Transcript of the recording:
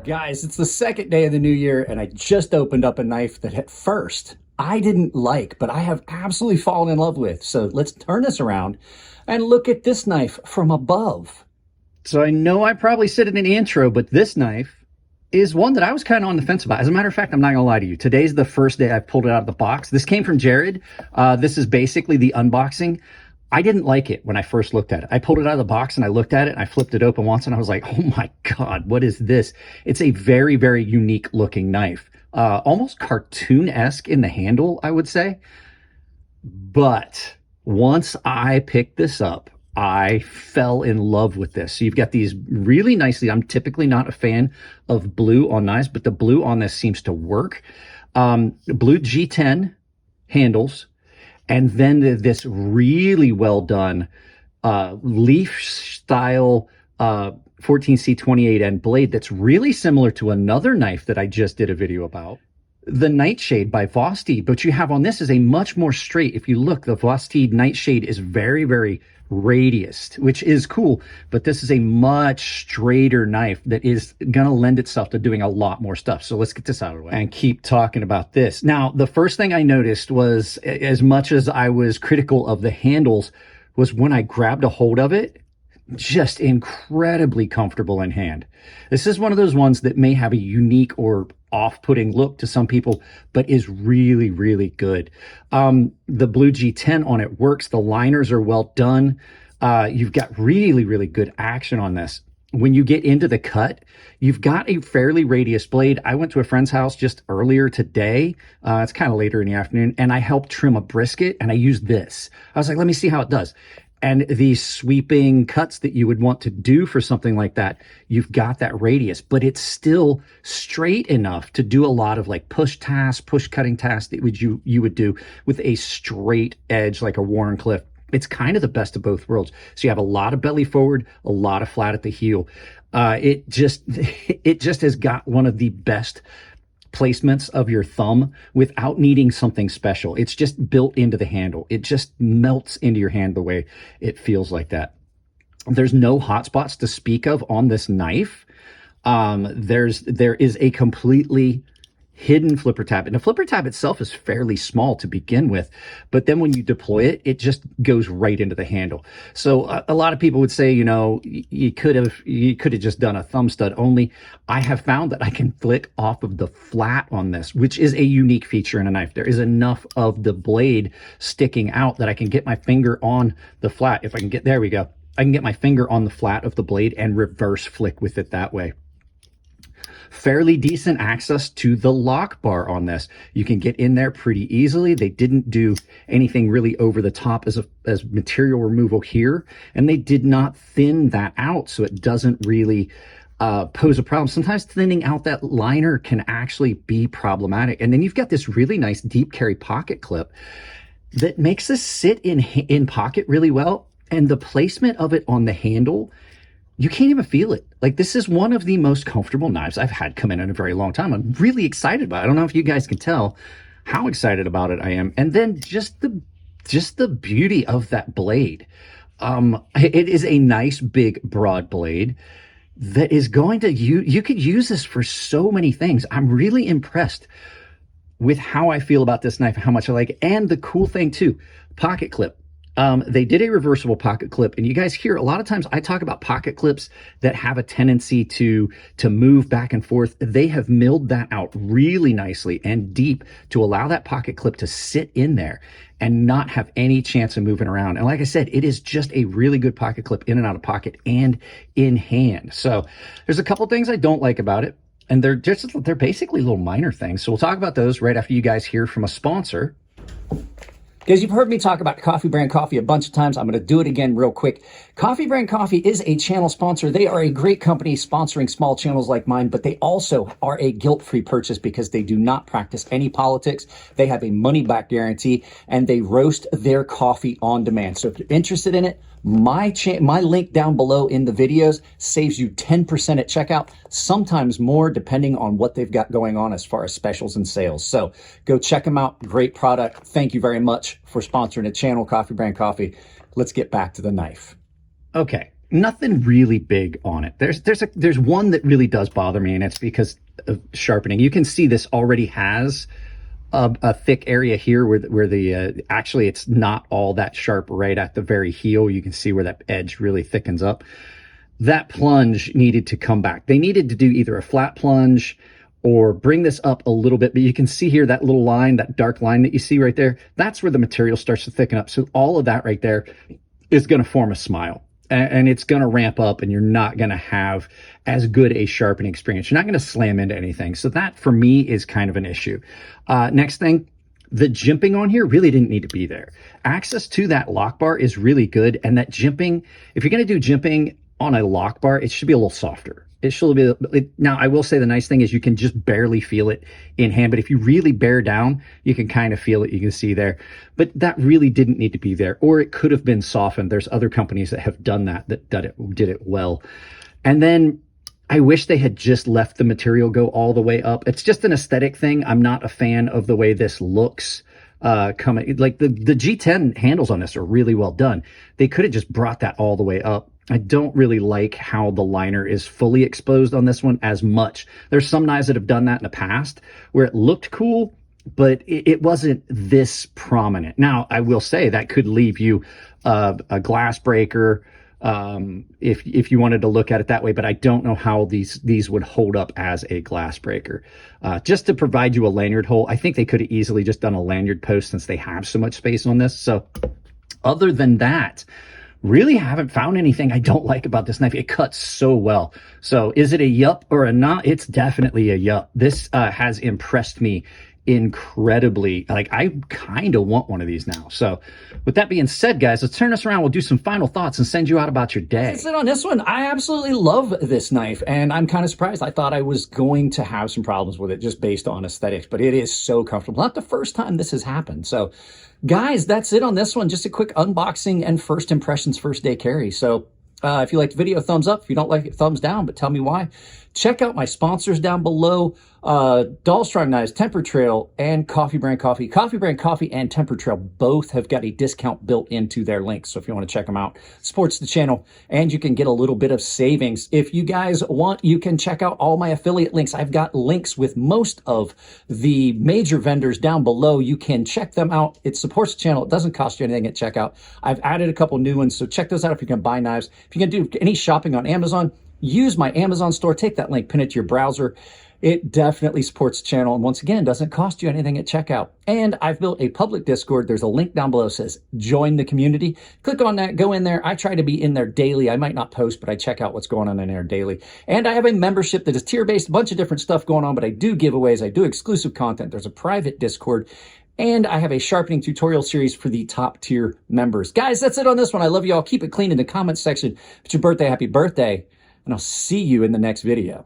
Guys, it's the second day of the new year, and I just opened up a knife that at first I didn't like, but I have absolutely fallen in love with. So let's turn this around and look at this knife from above. So I know I probably said it in the intro, but this knife is one that I was kind of on the fence about. As a matter of fact, I'm not gonna lie to you. Today's the first day I've pulled it out of the box. This came from Jared. This is basically the unboxing. I didn't like it when I first looked at it. I pulled it out of the box and I looked at it and I flipped it open once and I was like, oh my God, what is this? It's a very, very unique looking knife. Almost cartoon-esque in the handle, I would say. But once I picked this up, I fell in love with this. So you've got these really nicely, I'm typically not a fan of blue on knives, but the blue on this seems to work. Blue G10 handles. And then this really well done leaf style 14C28N blade that's really similar to another knife that I just did a video about. The Nightshade by Vosti, but you have on this is a much more straight. If you look, the Vosti Nightshade is very, very radiused, which is cool, but this is a much straighter knife that is going to lend itself to doing a lot more stuff. So let's get this out of the way and keep talking about this. Now, the first thing I noticed was, as much as I was critical of the handles, was when I grabbed a hold of it, just incredibly comfortable in hand. This is one of those ones that may have a unique or off-putting look to some people, but is really, really good. The Blue G10 on it works. The liners are well done. You've got really, really good action on this. When you get into the cut, you've got a fairly radius blade. I went to a friend's house just earlier today. It's kind of later in the afternoon, and I helped trim a brisket, and I used this. I was like, let me see how it does. And these sweeping cuts that you would want to do for something like that, you've got that radius, but it's still straight enough to do a lot of like push tasks, push cutting tasks that you would do with a straight edge like a Wharncliffe. It's kind of the best of both worlds. So you have a lot of belly forward, a lot of flat at the heel. It just has got one of the best placements of your thumb without needing something special. It's just built into the handle. It just melts into your hand the way it feels like that. There's no hot spots to speak of on this knife. There is a completely hidden flipper tab, and the flipper tab itself is fairly small to begin with, but then when you deploy it, it just goes right into the handle. So a lot of people would say, you know, you could have just done a thumb stud only. I have found that I can flick off of the flat on this, which is a unique feature in a knife. There is enough of the blade sticking out that I can get my finger on the flat. If I can get, there we go. I can get my finger on the flat of the blade and reverse flick with it that way. Fairly decent access to the lock bar on this. You can get in there pretty easily. They didn't do anything really over the top as material removal here, and they did not thin that out, so it doesn't really pose a problem. Sometimes thinning out that liner can actually be problematic. And then you've got this really nice deep carry pocket clip that makes this sit in pocket really well, and the placement of it on the handle, you can't even feel it. Like, this is one of the most comfortable knives I've had come in a very long time. I'm really excited about it. I don't know if you guys can tell how excited about it I am. And then just the beauty of that blade. It is a nice, big, broad blade that is going to, you could use this for so many things. I'm really impressed with how I feel about this knife, how much I like it. And the cool thing too, pocket clip. They did a reversible pocket clip, and you guys hear a lot of times I talk about pocket clips that have a tendency to move back and forth. They have milled that out really nicely and deep to allow that pocket clip to sit in there and not have any chance of moving around. And like I said, it is just a really good pocket clip in and out of pocket and in hand. So there's a couple things I don't like about it, and they're basically little minor things. So we'll talk about those right after you guys hear from a sponsor. Guys, you've heard me talk about Coffee Brand Coffee a bunch of times. I'm going to do it again real quick. Coffee Brand Coffee is a channel sponsor. They are a great company sponsoring small channels like mine, but they also are a guilt-free purchase because they do not practice any politics. They have a money-back guarantee, and they roast their coffee on demand. So if you're interested in it, my link down below in the videos saves you 10% at checkout, sometimes more depending on what they've got going on as far as specials and sales. So go check them out. Great product. Thank you very much for sponsoring the channel, Coffee Brand Coffee. Let's get back to the knife. Okay. nothing really big on it. There's one that really does bother me, and it's because of sharpening. You can see this already has a thick area here where the actually it's not all that sharp right at the very heel. You can see where that edge really thickens up. That plunge needed to come back. They needed to do either a flat plunge or bring this up a little bit, but you can see here that little line, that dark line that you see right there, that's where the material starts to thicken up. So all of that right there is going to form a smile, and it's going to ramp up, and you're not going to have as good a sharpening experience. You're not going to slam into anything. So that for me is kind of an issue. Next thing, the jimping on here really didn't need to be there. Access to that lock bar is really good, and that jimping, if you're going to do jimping on a lock bar, it should be a little softer. It should be, now I will say the nice thing is you can just barely feel it in hand, but if you really bear down, you can kind of feel it. You can see there, but that really didn't need to be there, or it could have been softened. There's other companies that have done that did it well. And then I wish they had just left the material go all the way up. It's just an aesthetic thing. I'm not a fan of the way this looks. Coming, like the G10 handles on this are really well done. They could have just brought that all the way up. I don't really like how the liner is fully exposed on this one as much. There's some knives that have done that in the past where it looked cool, but it wasn't this prominent. Now, I will say that could leave you a glass breaker if you wanted to look at it that way, but I don't know how these would hold up as a glass breaker. Just to provide you a lanyard hole, I think they could have easily just done a lanyard post since they have so much space on this. So other than that, really haven't found anything I don't like about this knife. It cuts so well. So is it a yup or a not? It's definitely a yup. This has impressed me incredibly. Like, I kind of want one of these now. So with that being said, guys, let's turn this around. We'll do some final thoughts and send you out about your day. That's it on this one. I absolutely love this knife, and I'm kind of surprised. I thought I was going to have some problems with it just based on aesthetics, but it is so comfortable. Not the first time this has happened. So guys, that's it on this one. Just a quick unboxing and first impressions, first day carry. So if you liked the video, thumbs up. If you don't like it, thumbs down, but tell me why. Check out my sponsors down below. Doll Strong Knives, Temper Trail, and Coffee Brand Coffee. Coffee Brand Coffee and Temper Trail both have got a discount built into their links. So if you want to check them out, supports the channel, and you can get a little bit of savings. If you guys want, you can check out all my affiliate links. I've got links with most of the major vendors down below. You can check them out. It supports the channel. It doesn't cost you anything at checkout. I've added a couple new ones, so check those out if you can buy knives. If you can do any shopping on Amazon, use my Amazon store. Take that link, pin it to your browser. It definitely supports the channel, and once again, doesn't cost you anything at checkout. And I've built a public Discord. There's a link down below that says join the community. Click on that, go in there. I try to be in there daily. I might not post, but I check out what's going on in there daily. And I have a membership that is tier-based, a bunch of different stuff going on, but I do giveaways. I do exclusive content. There's a private Discord. And I have a sharpening tutorial series for the top tier members. Guys, that's it on this one. I love you all. Keep it clean in the comments section. If it's your birthday, happy birthday. And I'll see you in the next video.